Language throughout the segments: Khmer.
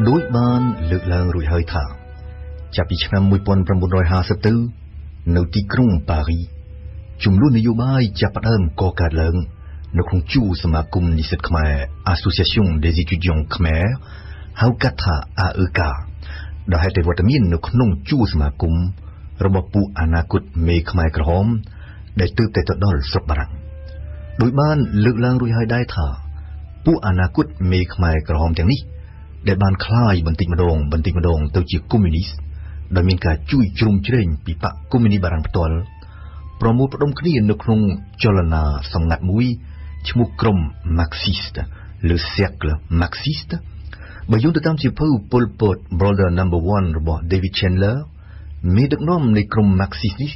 ដោយបានលើកឡើងរួចហើយថាចាប់ពីឆ្នាំ1954នៅទីក្រុងប៉ារីចំនួននយោបាយចាប់ផ្ដើមកកើតឡើងនៅក្នុងជួរសមាគមនិស្សិតខ្មែរ Association des étudiants khmer ហៅកាត់ថា AEK ដែលហេតុតែវត្តមាននៅក្នុងជួរសមាគមរបស់ពួកអនាគតមេខ្មែរក្រហមដែលទើបតែទៅដល់ស្រុកបារាំងដោយបានលើកឡើងរួចហើយដែរថាពួកអនាគតមេខ្មែរក្រហមទាំងនេះដែលបានคลายបន្តិចម្ដងទៅជាកុម្មុយនីសដែលមានការជួយជ្រោមជ្រែងពីបកកុម្មុយនីសបារាំងផ្ទាល់ប្រមូលផ្ដុំគ្នានៅក្នុងចលនាសម្ងាត់មួយឈ្មោះក្រុម Marxiste le cercle Marxiste បើយោងទៅតាមសៀវភៅ Pol Pot Brother No. 1 របស់ David Chandler មេដឹកនាំនៃក្រុម Marxiste នេះ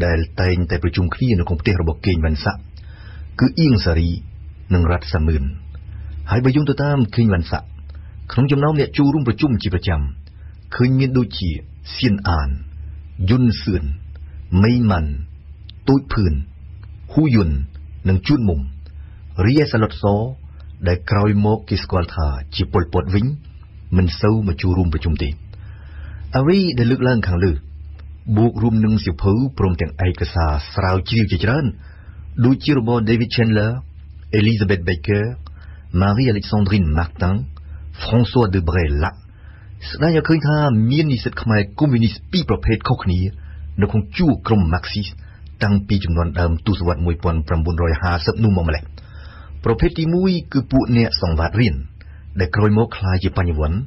ដែលតែងតែប្រជុំគ្នានៅក្នុងផ្ទះរបស់កេងវ៉ាន់សាក់គឺអៀងសារីនិងរ៉ាត់សាមឿនហើយបើយោងទៅតាមកេងវ៉ាន់សាក់ក្នុងចំណោមអ្នកចូលរួមប្រជុំជាប្រចាំឃើញមានដូចជាសៀនអានយុនសឿនមីម៉ាន់ទូចភឿនហ៊ូយុននិងជួនមុំរីឯសាឡុតសដែលក្រោយមកគេស្គាល់ថាជាប៉ុលពតវិញមិនសូវមកចូលរួមប្រជុំទេអ្វីដែលលើកឡើងខាងលើបូករួមនឹងសៀវភៅព្រមទាំងឯកសារស្រាវជ្រាវជាច្រើនដូចជារបស់ David Chandler Elizabeth Baker Marie-Alexandrine Martin François Debré Lac ស្ដែងឲ្យឃើញថាមាននិស្សិតខ្មែរកុម្មុយនីសពីរប្រភេទខុសគ្នានៅក្នុងជួរក្រុម Marxist តាំងពីចំនួនដើមទសវត្សរ៍1950នោះមកម្លេះប្រភេទទី1គឺពួកអ្នកសង្វាតរៀនដែលក្រោយមកក្លាយជាបញ្ញវន្ត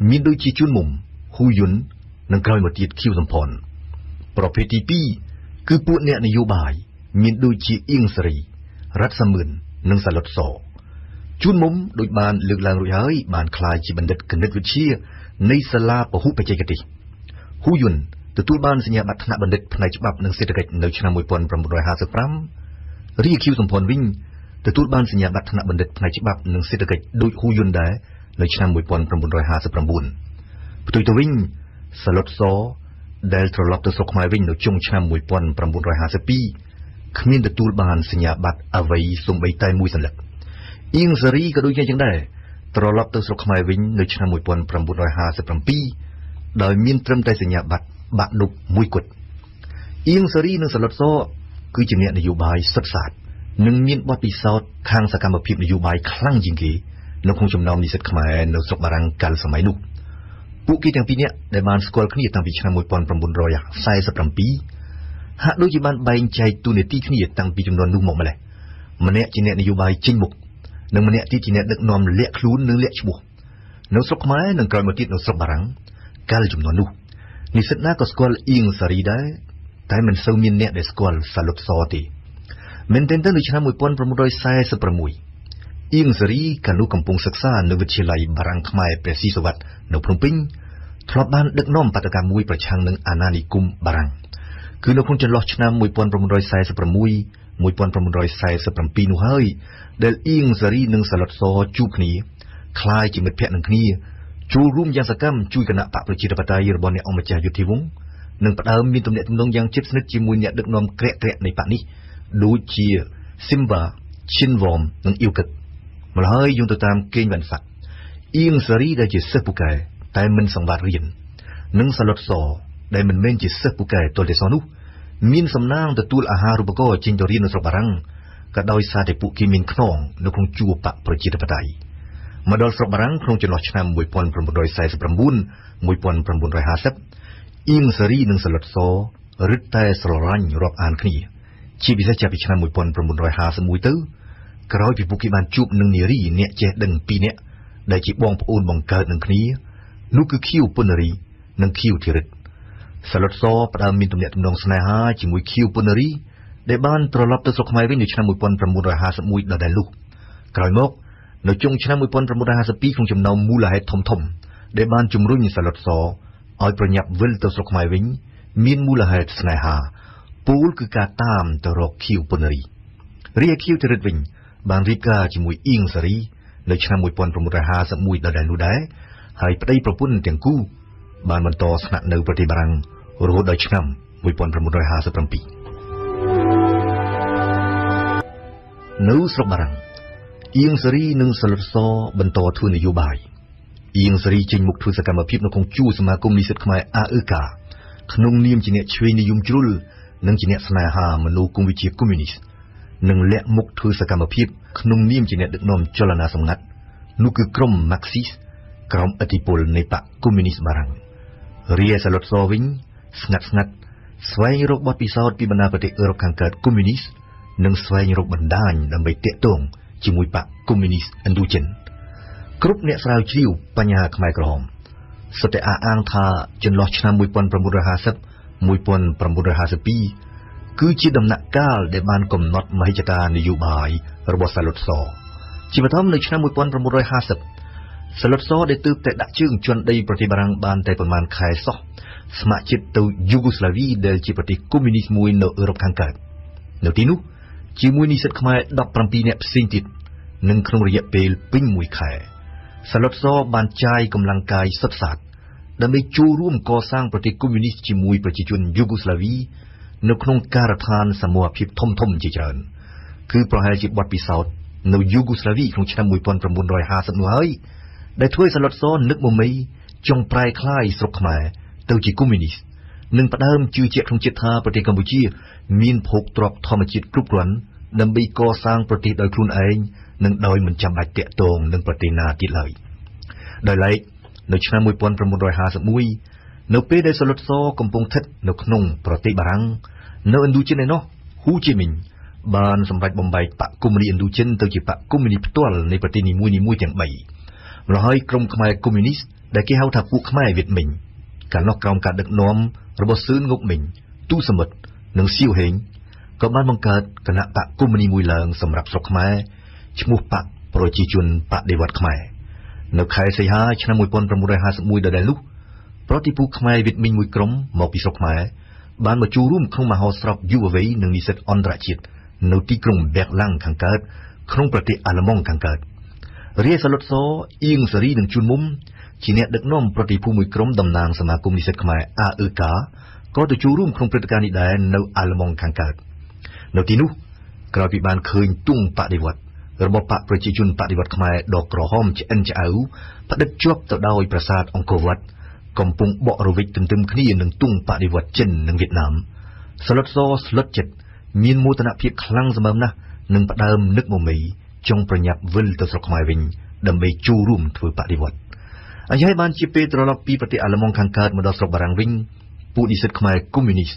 មានដូចជាជួនមុំហ៊ូយុននិងក្រោយមកទៀតខៀវសំផនប្រភេទទី2គឺពួកអ្នកនយោបាយមានដូចជាអៀងសារីរ៉ាត់សាមឿននិងសាឡុតសជួនមុំដូចបានលើកឡើងរួចហើយបានក្លាយជាបណ្ឌិតគណិតវិទ្យានៃសាលាពហុបច្ចេកទេសហ៊ូយុនទទួលបានសញ្ញាបត្រថ្នាក់បណ្ឌិតផ្នែកច្បាប់និងសេដ្ឋកិច្ចនៅឆ្នាំ1955រីឯខៀវសំផនវិញទទួលបានសញ្ញាបត្រថ្នាក់បណ្ឌិតផ្នែកច្បាប់និងសេដ្ឋកិច្ចដូចហ៊ូយុនដែរនៅឆ្នាំ1959ផ្ទុយទៅវិញសាឡុតសដែលត្រឡប់ទៅស្រុកខ្មែរវិញនៅចុងឆ្នាំ1952គ្មានទទួលបានសញ្ញាបត្រអ្វីសូម្បីតែមួយសន្លឹកអៀងសារីក៏ដូចគ្នាចឹងដែរត្រឡប់ទៅស្រុកខ្មែរវិញនៅឆ្នាំ1957ដោយមានត្រឹមតែសញ្ញាបត្របាក់ឌុបមួយគត់អៀងសារីនិងសាឡុតសគឺជាអ្នកនយោបាយសុទ្ធសាធនិងមានបទពិសោធន៍ខាងសកម្មភាពនយោបាយខ្លាំងជាងគេនៅក្នុងចំណោមនិស្សិតខ្មែរនៅស្រុកបារាំងកាលសម័យនោះពួកគេទាំងពីរនាក់ដែលបានស្គាល់គ្នាតាំងពីឆ្នាំ1947ហាក់ដូចជាបានបែងចែកតួនាទីគ្នាតាំងពីចំនួននោះមកម្លេះម្នាក់ជាអ្នកនយោបាយចេញមុខនិងម្នាក់ទៀតជាអ្នកដឹកនាំលាក់ខ្លួននិងលាក់ឈ្មោះនៅស្រុកខ្មែរនិងក្រោយមកទៀតនៅស្រុកបារាំងកាលចំនួននោះនិស្សិតណាក៏ស្គាល់អៀងសារីដែរតែមិនសូវមានអ្នកដែលស្គាល់សាឡុតសទេមែនទែនទៅនៅឆ្នាំ1946អៀងសារីកាលនោះកំពុងសិក្សានៅវិទ្យាល័យបារាំងខ្មែរព្រះស៊ីសុវត្ថិនៅភ្នំពេញធ្លាប់បានដឹកនាំបាតុកម្មមួយប្រឆាំងនឹងអាណានិគមបារាំងគឺនៅក្នុងចន្លោះឆ្នាំ1946 1947នោះហើយដែលអៀងសារីនិងសាឡុតសជួបគ្នាคล้ายជាមិត្តភក្តិនឹងគ្នាចូលរួមយ៉ាងសកម្មជួយគណៈបកប្រជាធិបតេយ្យរបស់អ្នកអង្គម្ចាស់យុទ្ធិវង្សនិងផ្ដើមមានទំនាក់ទំនងយ៉ាងជិតស្និទ្ធជាមួយអ្នកដឹកនាំក្រាក់ៗនៃបកនេះដូចជា Simba, Chinvom និង Ilkut ម្ល៉េះហើយយោងទៅតាមកេងវ៉ាន់សាក់អៀងសារីដែលជាសិស្សពូកែតែមិនសង្វាតរៀននិងសាឡុតសដែលមិនមែនជាសិស្សពូកែទល់តែសោះនោះមានសំណាងទទួលអាហារូបករណ៍ចេញទៅរៀននៅស្រុកបារាំងក៏ដោយសារតែពួកគេមានខ្នងនៅក្នុងជួរបកប្រជាធិបតេយ្យមកដល់ស្រុកបារាំងក្នុងចន្លោះឆ្នាំ1949 1950អៀងសារីនិងសាឡុតសរឹតតែស្រឡាញ់រាប់អានគ្នាជាពិសេសចាប់ពីឆ្នាំ1951ទៅក្រោយពីពួកគេបានជួបនឹងនារីអ្នកចេះដឹងពីរនាក់ដែលជាបងប្អូនបង្កើតនឹងគ្នានោះគឺខៀវពុនរីនិងខៀវធីរិតសាឡុតសផ្ដើមមានទំនាក់ទំនងស្នេហាជាមួយខៀវពុនរីដែលបានត្រឡប់ទៅស្រុកខ្មែរវិញនៅឆ្នាំ1951ដដែលនោះក្រោយមកនៅចុងឆ្នាំ1952ក្នុងចំណោមមូលហេតុធំៗដែលបានជំរុញសាឡុតសឲ្យប្រញាប់វិលទៅស្រុកខ្មែរវិញមានមូលហេតុស្នេហាពូលគឺការតាមទៅរកខៀវពុនរីរីឯខៀវធីរិតវិញបានរៀបការជាមួយអៀងសារីនៅឆ្នាំ1951ដដែលនោះដែរហើយប្តីប្រពន្ធទាំងគូបានបន្តស្នាក់នៅប្រទេសបារាំងរហូតដល់ឆ្នាំ1957នៅស្រុកបារាំងអៀងសារីនិងសាឡុតសបន្តធ្វើនយោបាយ អៀងសេរីចេញមុខធ្វើសកម្មភាពនៅក្នុងជួរសមាគមនិស្សិតខ្មែរអាអឺកាក្នុងនាមជាអ្នកឆ្វេងនិយមជ្រុលនិងជាអ្នកស្នេហាមនោគមវិជ្ជាកុម្មុយនីសនិងលាក់មុខធ្វើសកម្មភាពក្នុងនាមជាអ្នកដឹកនាំចលនាសម្ងាត់នោះគឺក្រុម Marxist ក្រុមឥទ្ធិពលនៃបកកុម្មុយនីសបារាំងរាសាឡុតសវិញស្ងាត់ស្វែងរកបទពិសោធន៍ពីបណ្ដាប្រទេសអឺរ៉ុបខាងកើតកុម្មុយនីសនិងស្វែងរកបណ្ដាញដើម្បីតាក់ទងជាមួយបកកុម្មុយនីសឥណ្ឌូចិនគ្រប់អ្នកស្រាវជ្រាវបញ្ហាខ្មែរក្រហមសុទ្ធតែអះអាងថាចន្លោះឆ្នាំ1950-1952គឺជាដំណាក់កាលដែលបានកំណត់មហិច្ឆតានយោបាយរបស់សាឡុតសជាបឋមនៅឆ្នាំ1950សាឡុតសដែលទើបតែដាក់ជើងជន់ដីប្រទេសបារាំងបានតែប្រមាណខែសោះស្ម័គ្រចិត្តទៅយូហ្គោស្លាវីដែលជាប្រទេសកុម្មុយនីសមួយនៅអឺរ៉ុបខាងកើតនៅទីនោះជាមួយនិស្សិតខ្មែរ17នាក់ផ្សេងទៀតនិងក្នុងរយៈពេលពេញ1ខែសាឡុតសបានចាយកម្លាំងកាយសុទ្ធសាធដើម្បីចូលរួមកសាងប្រទេសកុម្មុយនីសជាមួយប្រជាជនយូហ្គោស្លាវីនៅក្នុងការដ្ឋានសមូហភាពធំជាច្រើនគឺប្រហែលជាបទពិសោធន៍នៅយូហ្គោស្លាវីក្នុងឆ្នាំ1950នោះហើយដែលធ្វើឲ្យសាឡុតសនឹកមមីចង់ប្រែក្លាយស្រុកខ្មែរទៅជាកុម្មុយនីសនិងផ្ដើមជឿជាក់ក្នុងចិត្តថាប្រទេសកម្ពុជាមានភោគទ្រព្យធម្មជាតិគ្រប់គ្រាន់ដើម្បីកសាងប្រទេសដោយខ្លួនឯងនិងដោយមិនចាំបាច់តាក់ទងនឹងប្រទេសណាទៀតឡើយដោយឡែកនៅឆ្នាំ1951នៅពេលដែលសាឡុតសកំពុងស្ថិតនៅក្នុងប្រទេសបារាំងនៅឥណ្ឌូចិនឯណោះហ៊ូជីមីញបានសម្រេចបំបែកបកកុម្មុយនីសឥណ្ឌូចិនទៅជាបកកុម្មុយនីសផ្ទាល់នៃប្រទេសនីមួយទាំង3ម្ល៉េះហើយក្រុមខ្មែរកុម្មុយនីសដែលគេហៅថាពួកខ្មែរវៀតមិញកាលនោះក្រោមការដឹកនាំរបស់សឿនងុកមិញទូសមិទ្ធនិងសៀវហេងក៏បានបង្កើតគណៈបកកុម្មុយនីសមួយឡើងសម្រាប់ស្រុកខ្មែរឈ្មោះបកប្រជាជនបដិវត្តខ្មែរនៅខែសីហាឆ្នាំ1951ដដែលនោះប្រតិភូខ្មែរវៀតមិញមួយក្រុមមកពីស្រុកខ្មែរបានមកចូលរួមក្នុងមហោស្រពយុវវ័យនិងនិស្សិតអន្តរជាតិនៅទីក្រុងបែកឡាំងខាងកើតក្នុងប្រទេសអាល្លឺម៉ង់ខាងកើតរាសាឡុតសអៀងសេរីនិងជួនមុំជាអ្នកដឹកនាំប្រតិភូមួយក្រុមតំណាងសមាគមនិស្សិតខ្មែរអាអឺកាក៏ទៅចូលរួមក្នុងព្រឹត្តិការណ៍នេះដែរនៅអាល្លឺម៉ង់ខាងកើតនៅទីនោះក្រោយពីបានឃើញទង់បដិវត្តរបស់បកប្រជាជនបដិវត្តខ្មែរដ៏ក្រហមឆ្អិនឆ្អៅផ្ដិតជាប់ទៅដោយប្រាសាទអង្គរវត្តកំពុងបក់រវិចទន្ទឹមគ្នានឹងទង់បដិវត្តចិននិងវៀតណាមសាឡុតសស្លុតចិត្តមានមោទនភាពខ្លាំងសម្បើមណាស់នឹងផ្ដើមនឹកមមីចង់ប្រញាប់វិលទៅស្រុកខ្មែរវិញដើម្បីចូលរួមធ្វើបដិវត្តហើយបានជាពេលត្រឡប់ពីប្រទេសអាល្លឺម៉ង់ខាងកើតមកដល់ស្រុកបារាំងវិញពួកនិស្សិតខ្មែរកុម្មុយនីស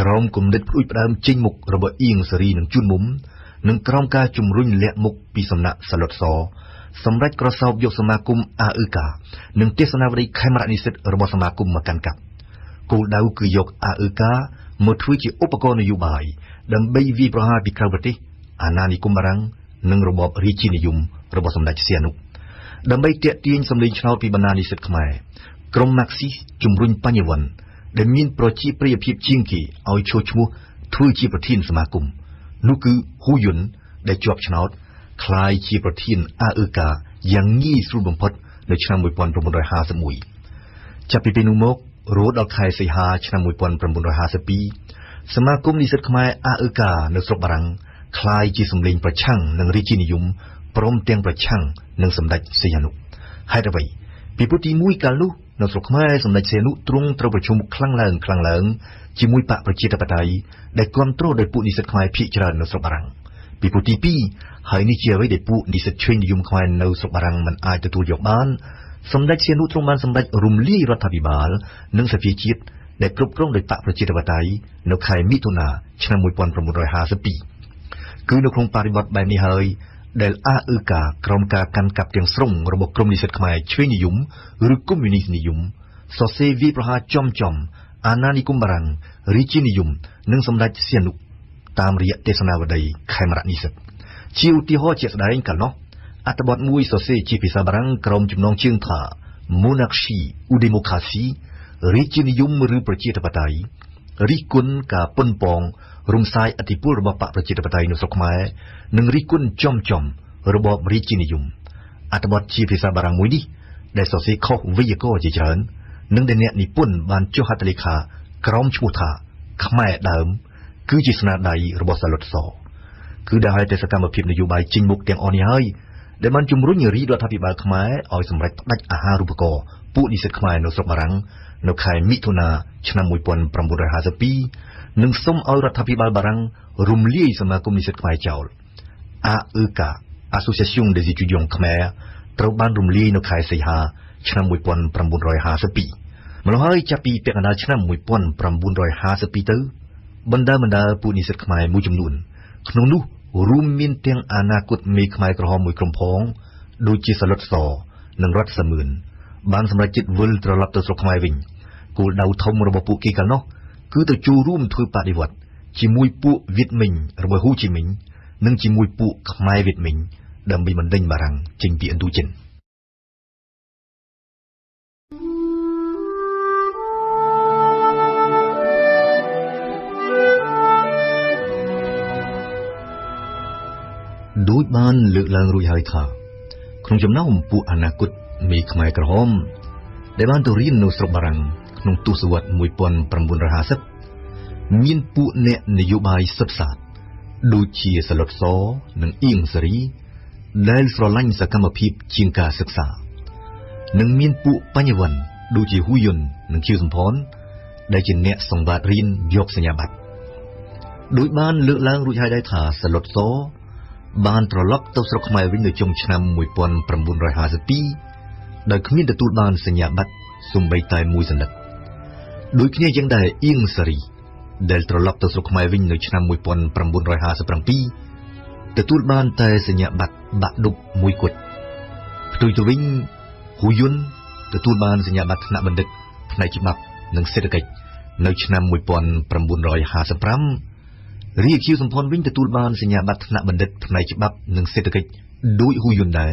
ក្រោមគំនិតផ្ដួចផ្ដើមចេញមុខរបស់អៀងសេរីនិងជួនមុំនិងក្រោមការជំរុញលាក់មុខពីសំណាក់សាឡុតសសម្រាប់ក្រសោបយកសមាគមអាអឺកានិងទេសនាវដ្តីខេមរៈនិស្សិតរបស់សមាគមមកកាន់កាប់គោលដៅគឺយកអាអឺកាមកធ្វើជាឧបករណ៍នយោបាយដើម្បីវាយប្រហារពីក្រៅប្រទេសអាណានិគមបារាំងនិងរបបរាជានិយមរបស់សម្ដេចសៀនុដើម្បីទាក់ទាញសម្លេងឆ្នោតពីបណ្ដានិស្សិតខ្មែរក្រុម Marxist ជំរុញបញ្ញវន្តដែលមានប្រជាប្រិយភាពជាងគេឲ្យចូលឈ្មោះធ្វើជាប្រធានសមាគមនោះគឺហ៊ូយុនដែលជាប់ឆ្នោតក្លាយជាប្រធានអាអឺកាយ៉ាងងាយស្រួលបំផុតនៅឆ្នាំ1951ចាប់ពីពេលនោះមករហូតដល់ខែសីហាឆ្នាំ1952សមាគមនិស្សិតខ្មែរអាអឺកានៅស្រុកបារាំងក្លាយជាសម្លេងប្រឆាំងនឹងរាជានិយមព្រមទាំងប្រឆាំងនឹងសម្ដេចសីហនុហេតុអ្វីពីព្រោះទី1កាលនោះនៅស្រុកខ្មែរសម្ដេចសីហនុទ្រង់ត្រូវប្រជុំខ្លាំងឡើងជាមួយបកប្រជាធិបតេយ្យដែលគ្រប់គ្រងដោយពួកនិស្សិតខ្មែរភាគច្រើននៅស្រុកបារាំងពីព្រោះទី2ហើយនេះជាអ្វីដែលពួកនិស្សិតឆ្វេងនិយមខ្មែរនៅស្រុកបារាំងមិនអាចទទួលយកបានសម្ដេចសីហនុទ្រង់បានសម្រេចរំលាយរដ្ឋាភិបាលនិងសភាជាតិដែលគ្រប់គ្រងដោយបកប្រជាធិបតេយ្យនៅខែមិថុនាឆ្នាំ1952គឺនៅក្នុងបរិបទបែបនេះហើយដែលអាអឺកាក្រុមការកាន់កាប់ទាំងស្រុងរបស់ក្រុមនិស្សិតខ្មែរឆ្វេងនិយមឬកុម្មុយនីសនិយមសរសេរវាយប្រហារចំអាណានិគមបារាំងរាជានិយមនិងសម្ដេចសៀនុតាមរយៈទេសនាវដ្តីខេមរៈនិស្សិតជាឧទាហរណ៍ជាក់ស្ដែងកាលនោះអត្ថបទមួយសរសេរជាភាសាបារាំងក្រុមចំណងជើងថា Monarchie ou démocratie រាជានិយមឬប្រជាធិបតេយ្យរិះគន់ការប៉ុនប៉ងរំសាយអធិពលរបស់បកប្រជាធិបតេយ្យនៅស្រុកខ្មែរនិងរិះគន់ចំរបបរាជានិយមអត្ថបទជាភាសាបារាំងមួយនេះដែលសរសេរខុសវេយ្យាករណ៍ជាច្រើននិងដែលអ្នកនិពន្ធបានចុះហត្ថលេខាក្រោមឈ្មោះថាខ្មែរដើមគឺជាស្នាដៃរបស់សាឡុតសគឺដែលហើយតែសកម្មភាពនយោបាយចេញមុខទាំងអស់នេះហើយ ដែលបានជំរុញរាជរដ្ឋាភិបាលខ្មែរឲ្យសម្រេចផ្តាច់អាហារូបករណ៍ពួកនិស្សិតខ្មែរនៅស្រុកបារាំងនៅខែមិថុនាឆ្នាំ1952និងសុំឲ្យរដ្ឋាភិបាលបារាំងរំលាយសមាគមនិស្សិតខ្មែរចោល AEK Association des étudiants khmer ត្រូវបានរំលាយនៅខែសីហាឆ្នាំ1952 ម្ល៉េះហើយចាប់ពីពាក់កណ្ដាលឆ្នាំ1952ទៅបណ្ដាពួកនិស្សិតខ្មែរមួយចំនួនក្នុងនោះរួមមានទាំងអនាគតមេខ្មែរក្រហមមួយក្រុមផងដូចជាសាឡុតសនិងរដ្ឋសមឿនបានសម្រេចចិត្តវិលត្រឡប់ទៅស្រុកខ្មែរវិញគោលដៅធំរបស់ពួកគេកាលនោះគឺទៅចូលរួមធ្វើបដិវត្តន៍ជាមួយពួកវៀតមិញរបស់ហ៊ូជីមិញនិងជាមួយពួកខ្មែរវៀតមិញដើម្បីបណ្ដេញបារាំងចេញពីឥណ្ឌូចិនដូចបានលើកឡើងរួចហើយថាក្នុងចំណោមពួកអនាគតមេខ្មែរក្រហមដែលបានទៅរៀននៅស្រុកបារាំងក្នុងទសវត្សរ៍1950មានពួកអ្នកនយោបាយសុទ្ធសាធដូចជាសាឡុតសនិងអៀងសេរីដែលស្រឡាញ់សកម្មភាពជាងការសិក្សានិងមានពួកបញ្ញវន្តដូចជាហ៊ូយុននិងខៀវសំផនដែលជាអ្នកសង្វាតរៀនយកសញ្ញាបត្រដោយបានលើកឡើងរួចហើយដែរថាសាឡុតសបានត្រឡប់ទៅស្រុកខ្មែរវិញនៅចុងឆ្នាំ1952ដោយគ្មានទទួលបានសញ្ញាបត្រសូម្បីតែមួយសន្លឹកដូចគ្នាយ៉ាងដែរអៀងសារីដែលត្រឡប់ទៅស្រុកខ្មែរវិញនៅឆ្នាំ1957ទទួលបានតែសញ្ញាបត្របាក់ឌុបមួយគត់ផ្ទុយទៅវិញហ៊ូយុនទទួលបានសញ្ញាបត្រថ្នាក់បណ្ឌិតផ្នែកច្បាប់និងសេដ្ឋកិច្ចនៅឆ្នាំ1955រាខៀវសំផនវិញទទួលបានសញ្ញាបត្រថ្នាក់បណ្ឌិតផ្នែកច្បាប់និងសេដ្ឋកិច្ចដោយហ៊ូយុនដែរ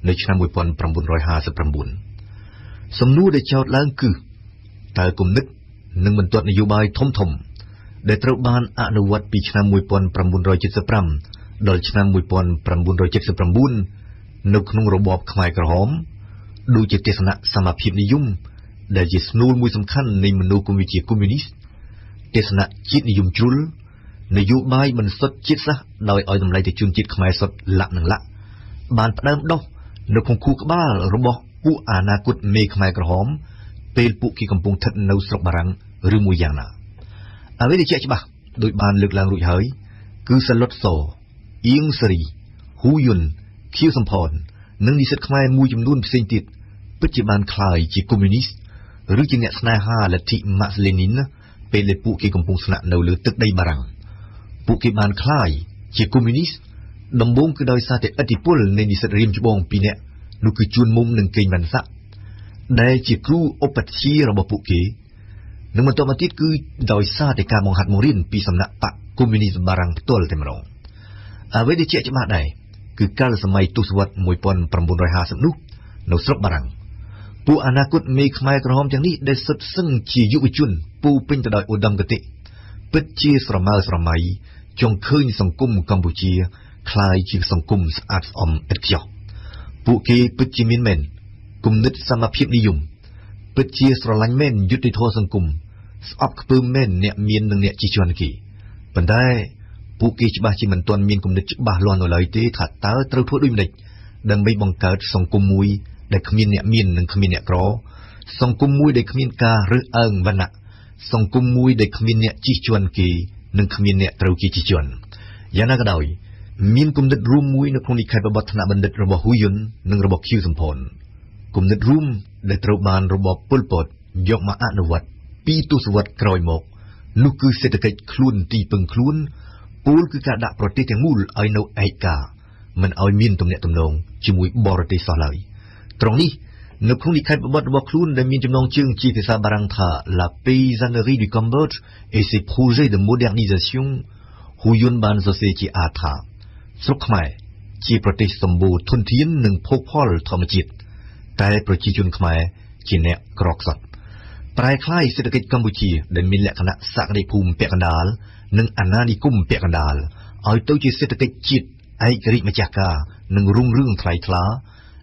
នៅឆ្នាំ1959សំណួរដែលចោទឡើងគឺតើគំនិតនិងបន្ទាត់នយោបាយធំដែលត្រូវបានអនុវត្តពីឆ្នាំ1975ដល់ឆ្នាំ1979នៅក្នុងរបបខ្មែរក្រហមដូចជាទស្សនៈសមភាពនិយមដែលជាស្នូលមួយសំខាន់នៃមនោគមវិជ្ជាកុម្មុយនីសទស្សនៈជាតិនិយមជ្រុលនយោបាយមិនសុទ្ធជាតិសាសន៍ដោយឲ្យតម្លៃទៅជនជាតិខ្មែរសុទ្ធលក្ខនឹងលក្ខបានផ្ដើមដុះនៅក្នុងខួរក្បាលរបស់ពួកអនាគតមេខ្មែរក្រហមពេលពួកគេកំពុងស្ថិតនៅស្រុកបារាំងឬមួយយ៉ាងណាអ្វីដែលជាក់ច្បាស់ដោយបានលើកឡើងរួចហើយគឺសាឡុតសអៀងសេរីហ៊ូយុនខៀវសំផននិងនិស្សិតខ្មែរមួយចំនួនផ្សេងទៀតពិតជាបានក្លាយជាកុម្មុយនីសឬជាអ្នកស្នេហាលទ្ធិម៉ាក់ស្លេនីនពេលដែលពួកគេកំពុងស្នាក់នៅលើទឹកដីបារាំងពួកគេបានក្លាយជាកុម្មុយនីសដំបូងគឺដោយសារតែឥទ្ធិពលនៃនិស្សិតរៀមច្បងពីរនាក់នោះគឺជួនមុំនិងកេងវណ្ណស័ក្តិដែលជាគ្រូឧបជារបស់ពួកគេនិងបន្តមកទៀតគឺដោយសារតែការបង្ហាត់បង្រៀនពីសំណាក់បកកុម្មុយនីសបារាំងផ្ទាល់តែម្ដងអ្វីដែលជាក់ច្បាស់ដែរគឺកាលសម័យទសវត្សរ៍1950នោះនៅស្រុកបារាំងពួកអនាគតមេខ្មែរក្រហមទាំងនេះដែលសុទ្ធសឹងជាយុវជនពោពេញទៅដោយឧត្តមគតិពិតជាស្រមើស្រមៃចង់ឃើញសង្គមកម្ពុជាคล้ายជាសង្គមស្អាតស្អំឥតខ្ចោះពួកគេពិតជាមានមែនគំនិតសមភាពនិយមពិតជាស្រឡាញ់មែនយុត្តិធម៌សង្គមស្អប់ខ្ពើមមែនអ្នកមាននិងអ្នកជិះជាន់គេប៉ុន្តែពួកគេច្បាស់ជាមិនទាន់មានគំនិតច្បាស់លាស់នៅឡើយទេថាតើត្រូវធ្វើដូចម្តេចដើម្បីបង្កើតសង្គមមួយដែលគ្មានអ្នកមាននិងគ្មានអ្នកក្រសង្គមមួយដែលគ្មានការរើសអើងវណ្ណៈសង្គមមួយដែលគ្មានអ្នកជិះជាន់គេនិងគ្មានអ្នកត្រូវគេជិះជាន់យ៉ាងណាក៏ដោយមានគំនិតរួមមួយនៅក្នុងនិក្ខេបបទថ្នាក់បណ្ឌិតរបស់ហ៊ូយុននិងរបស់ខៀវសំផនគំនិតរួមដែលត្រូវបានរបបប៉ុលពតយកមកអនុវត្តពីទសវត្សរ៍ក្រោយមកនោះគឺសេដ្ឋកិច្ចខ្លួនទីពឹងខ្លួនពោលគឺការដាក់ប្រទេសទាំងមូលឲ្យនៅឯកាមិនឲ្យមានទំនាក់ទំនងជាមួយបរទេសសោះឡើយត្រង់នេះនៅក្នុងនិក្ខេបបទរបស់ខ្លួនដែលមានចំណងជើងជាភាសាបារាំងថា La paysannerie du Cambodge et ses projets de modernisation ហ៊ូយុនបានសរសេរជាអាថាស្រុកខ្មែរជាប្រទេសសម្បូរធនធាននិងភោគផលធម្មជាតិតែប្រជាជនខ្មែរជាអ្នកក្រខ្សត់ប្រែក្លាយសេដ្ឋកិច្ចកម្ពុជាដែលមានលក្ខណៈសក្តិភូមិពាក់កណ្ដាលនិងអាណានិគមពាក់កណ្ដាលឲ្យទៅជាសេដ្ឋកិច្ចជាតិឯករាជ្យម្ចាស់ការនិងរុងរឿងថ្លៃថ្លា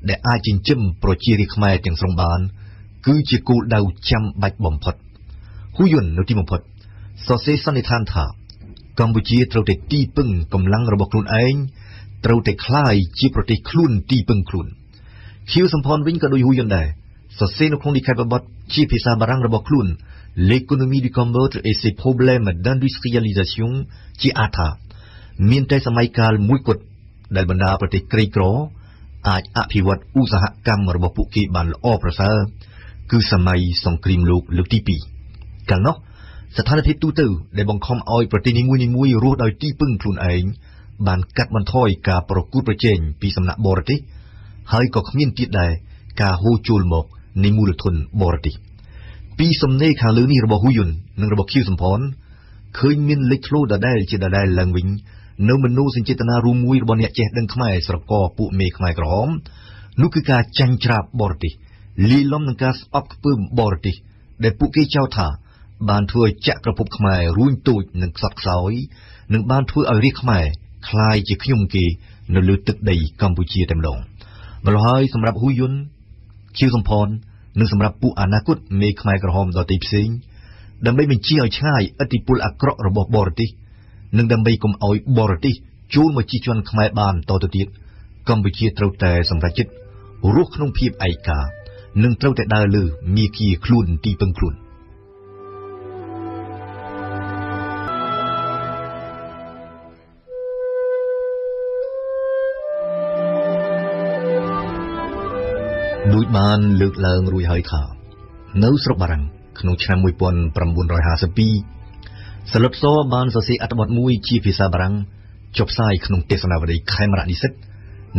ដែលអាចចិញ្ចឹមប្រជារាស្ត្រខ្មែរទាំងស្រុងបានគឺជាគោលដៅចាំបាច់បំផុតហ៊ូយុននៅទីបំផុតសរសេរសន្និដ្ឋានថាកម្ពុជាត្រូវតែទីពឹងកម្លាំងរបស់ខ្លួនឯង ត្រូវតែคล้ายជាប្រទេសខ្លួនទីពឹងខ្លួនខៀវសំផនវិញក៏ដូចហ៊ូយនដែរសរសេរនៅក្នុងលិខិតបទជាភាសាបារាំងរបស់ខ្លួន L'économie du Cambodge et ses problèmes d'industrialisation ជាអត្ថមានតែសម័យកាលមួយគត់ដែលបណ្ដាប្រទេសក្រីក្រអាចអភិវឌ្ឍឧស្សាហកម្មរបស់ពួកគេបានល្អប្រសើរគឺសម័យសង្គ្រាមលោកលើកទី2កាលនោះស្ថានភាពទូទៅដែលបង្ខំឲ្យប្រទេសនីមួយៗរស់ដោយទីពឹងខ្លួនឯងបានកាត់បន្ថយការប្រកួតប្រជែងពីសំណាក់បរទេសហើយក៏គ្មានទៀតដែរការហូរចូលមកនៃមូលធនបរទេសពីសំណេរខាងលើនេះរបស់ហ៊ូយុននិងរបស់ខៀវសំផនឃើញមានលេចធ្លោដដែលជាដដែលឡើងវិញនៅមនោសញ្ចេតនារួមមួយរបស់អ្នកចេះដឹងខ្មែរស្រកពួកមេខ្មែរក្រហមនោះគឺការចាញ់ច្រាបបរទេសលីលំនឹងការស្អប់ខ្ពើមបរទេសដែលពួកគេចោទថាបានធ្វើឲ្យចក្រភពខ្មែររួញតូចនិងខ្សត់ខ្សោយនិងបានធ្វើឲ្យរាជខ្មែរคล้ายជាខ្ញុំគេនៅលើទឹកដីកម្ពុជាតែម្ដងម្ល៉េះហើយសម្រាប់ហ៊ូយុនខៀវសំផននិងសម្រាប់ពួកអនាគតមេខ្មែរក្រហមដទៃផ្សេងដើម្បីបញ្ជាឲ្យឆ្ងាយឥទ្ធិពលអាក្រក់របស់បរទេសនិងដើម្បីកុំឲ្យបរទេសចូលមកជិះជាន់ខ្មែរបានតទៅទៀតកម្ពុជាត្រូវតែសម្រេចចិត្តរស់ក្នុងភាពឯកានិងត្រូវតែដើរលើមាគ៌ាខ្លួនទីពឹងខ្លួនដូចបានលើកឡើងរួចហើយថានៅស្រុកបារាំងក្នុងឆ្នាំ1952សឡុតសបានសរសេរអត្ថបទមួយជាភាសាបារាំងចុះផ្សាយក្នុងទេសនាវដ្តីខេមរៈនិស្សិត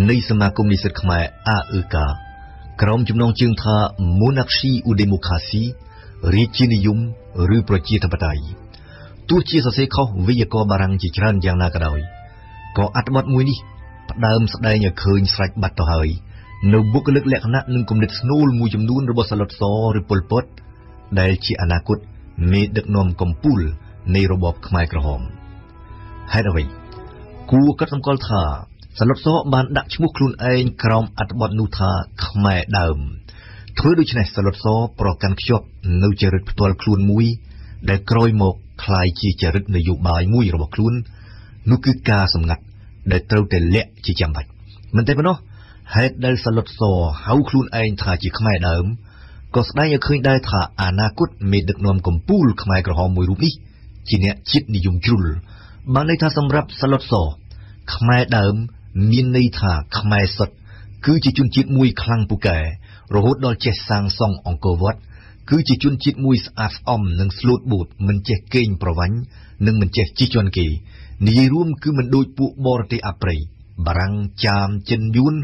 នៃសមាគមនិស្សិតខ្មែរ AEK ក្រុមចំណងជើងថា Monarchie ou Démocratie រាជានិយមឬប្រជាធិបតេយ្យទោះជាសរសេរខុសវេយ្យាករណ៍បារាំងជាច្រើនយ៉ាងណាក៏ដោយក៏អត្ថបទមួយនេះផ្ដើមស្ដែងឲ្យឃើញស្រេចបាត់ទៅហើយនៅបុគ្គលិកលក្ខណៈនិងគំនិតស្នូលមួយចំនួនរបស់សឡុតសឬប៉ុលពតដែលជាអនាគតមេដឹកនាំកំពូលនៃរបបខ្មែរក្រហមហេតុអ្វីគួរកត់សម្គាល់ថាសឡុតសបានដាក់ឈ្មោះខ្លួនឯងក្រោមអត្ថបទនោះថាខ្មែរដើមធ្វើដូច្នេះសឡុតសប្រកាន់ខ្ជាប់នៅចរិតផ្ទាល់ខ្លួនមួយដែលក្រោយមកคล้ายជាចរិតនយោបាយមួយរបស់ខ្លួននោះគឺការសម្ងាត់ដែលត្រូវតែលាក់ជាចាំបាច់មិនតែប៉ុណ្ណោះហេតុដែលសឡុតសហៅខ្លួនឯងថាជាខ្មែរដើមក៏ស្ដែងឲ្យឃើញដែរថាអនាគតមេដឹកនាំកំពូលខ្មែរក្រហមមួយរូបនេះជាអ្នកជាតិនិយមជ្រុលបានន័យថាសម្រាប់សឡុតសខ្មែរដើមមានន័យថាខ្មែរសុទ្ធគឺជាជនជាតិមួយខ្លាំងពូកែរហូតដល់ចេះសាងសង់អង្គរវត្តគឺជាជនជាតិមួយស្អាតស្អំនិងស្លូតបូតមិនចេះកេងប្រវ័ញ្ចនិងមិនចេះជិះជាន់គេនិយាយរួមគឺមិនដូចពួកបរទេសអាប្រៃបារាំងចាមចិនយួន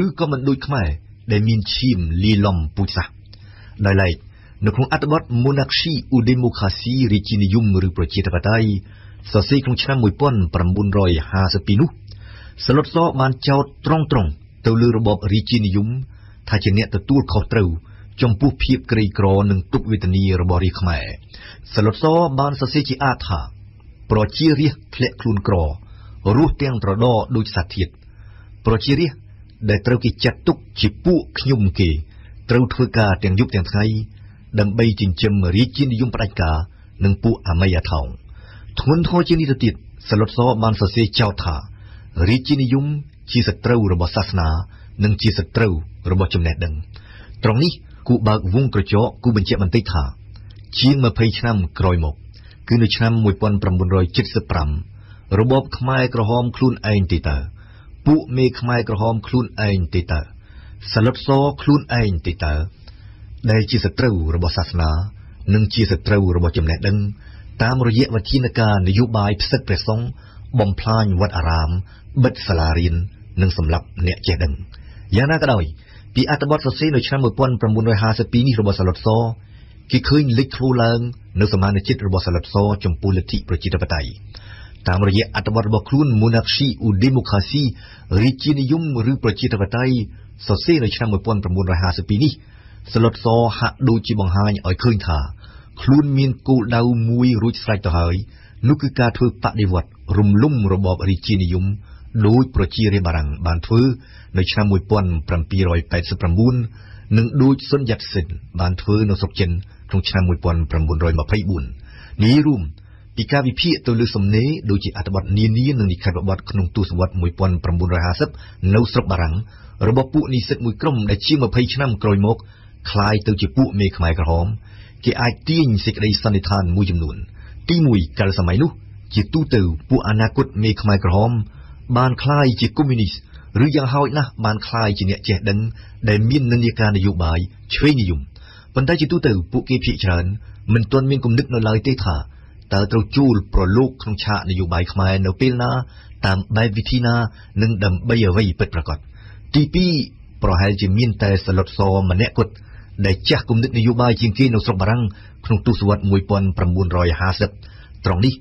ឬក៏មិនដូចខ្មែរដែលមានឈាមលាយឡំពូជសាសន៍ដោយឡែកនៅក្នុងអត្ថបទ Monarchie ou Démocratie រាជានិយមឬប្រជាធិបតេយ្យសរសេរក្នុងឆ្នាំ1952នោះសឡុតសបានចោទត្រង់ទៅលើរបបរាជានិយមថាជាអ្នកទទួលខុសត្រូវចំពោះភាពក្រីក្រនិងទុក្ខវេទនារបស់រាជខ្មែរសឡុតសបានសរសេរជាអាថាប្រជារាស្ត្រធ្លាក់ខ្លួនក្ររស់ទាំងត្រដរដូចសត្វធាតុប្រជារាស្ត្រដែលត្រូវគេចាត់ទុកជាពួកខ្ញុំគេត្រូវធ្វើការទាំងយប់ទាំងថ្ងៃដើម្បីចិញ្ចឹមរាជានិយមផ្ដាច់ការនិងពួកអាមេអាថោងធ្ងន់ធ្ងរជាងនេះទៅទៀតសឡុតសបានសរសេរចោទថារាជានិយមជាសត្រូវរបស់សាសនានិងជាសត្រូវរបស់ចំណេះដឹងត្រង់នេះគូបើកវងក្រចកគូបញ្ជាក់បន្តិចថាជាង20ឆ្នាំក្រោយមកគឺនៅឆ្នាំ1975របបខ្មែរក្រហមខ្លួនឯងទេតើពួកមេខ្មែរក្រហមខ្លួនឯងទេតើសឡុតសខ្លួនឯងទេតើដែលជាសត្រូវរបស់សាសនានិងជាសត្រូវរបស់ចំណេះដឹងតាមរយៈវិធានការនយោបាយផ្សិតព្រះសង្ឃបំផ្លាញវត្តអារាមបិទសាលារៀននិងសម្លាប់អ្នកចេះដឹងយ៉ាងណាក៏ដោយពីអត្ថបទសរសេរនៅឆ្នាំ1952នេះរបស់សឡុតសគេឃើញលេចធ្លោឡើងនៅសមានចិត្តរបស់សឡុតសចំពោះលទ្ធិប្រជាធិបតេយ្យតាមរយៈអត្ថបទរបស់ខ្លួន Monarchie ou Démocratie រាជានិយមឬប្រជាធិបតេយ្យសរសេរនៅឆ្នាំ1952នេះសឡុតសហាក់ដូចជាបង្ហាញឲ្យឃើញថាខ្លួនមានគោលដៅមួយរួចស្រេចទៅហើយនោះគឺការធ្វើបដិវត្តរំលំរបបរាជានិយមដោយប្រជារាស្ត្របារាំងបានធ្វើនៅឆ្នាំ1789និងដោយសុនយ៉ាត់សិនបានធ្វើនៅស្រុកចិនក្នុងឆ្នាំ1924នេះរួម ពីការវិភាគទៅលើសំណេរដូចជាអត្ថបទនានានិងនិក្ខេបបទក្នុងទសវត្សរ៍ 1950 នៅស្រុកបារាំងរបស់ពួកនិស្សិតមួយក្រុមដែលជាង20ឆ្នាំក្រោយមកคล้ายទៅជាពួកមេខ្មែរក្រហមគេអាចទាញសេចក្តីសន្និដ្ឋានមួយចំនួនទី1កាលសម័យនោះជាទូទៅពួកអនាគតមេខ្មែរក្រហមបានคล้ายជាកុម្មុយនីសឬយ៉ាងហោចណាស់បានคล้ายជាអ្នកចេះដឹងដែលមាននិន្នាការនយោបាយឆ្វេងនិយមប៉ុន្តែជាទូទៅពួកគេភាគច្រើនមិនទាន់មានគំនិតនៅឡើយទេថាតើត្រូវជួលប្រឡូកក្នុងឆាកនយោបាយខ្មែរនៅពេលណាតាមបែបវិធីណានិងដើម្បីអ្វីពិតប្រាកដទី2ប្រហែលជាមានតែសឡុតសម្នាក់គត់ដែលចាស់គំនិតនយោបាយជាងគេនៅស្រុកបារាំងក្នុងទសវត្សរ៍ 1950 ត្រង់នេះ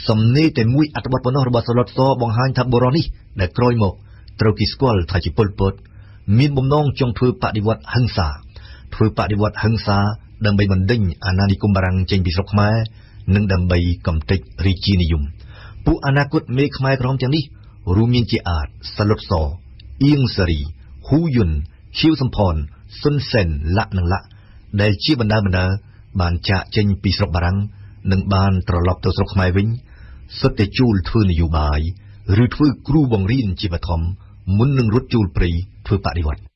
សំណេរតែមួយអត្ថបទប៉ុណ្ណោះរបស់សឡុតសបង្ហាញថាបុរសនេះដែលក្រោយមកត្រូវគេស្គាល់ថាជាប៉ុល ពត មានបំណងចង់ធ្វើបដិវត្តហិង្សាដើម្បីបណ្ដេញអាណានិគមបារាំងចេញពីស្រុកខ្មែរនិងដើម្បីកំទេចរាជានិយមពួកអនាគតមេខ្មែរក្រហមទាំងនេះរួមមានជាអាចសឡុតសអៀងសេរីហ៊ូយុនខៀវសំផនស៊ុនសែនលាក់និងលាក់ដែលជាបណ្ដាបានចាកចេញពីស្រុកបារាំងនិងបានត្រឡប់ទៅស្រុកខ្មែរវិញសុទ្ធតែជួលធ្វើនយោបាយឬធ្វើគ្រូបង្រៀនជាបឋមមុននឹងរត់ចូលព្រៃធ្វើបដិវត្ត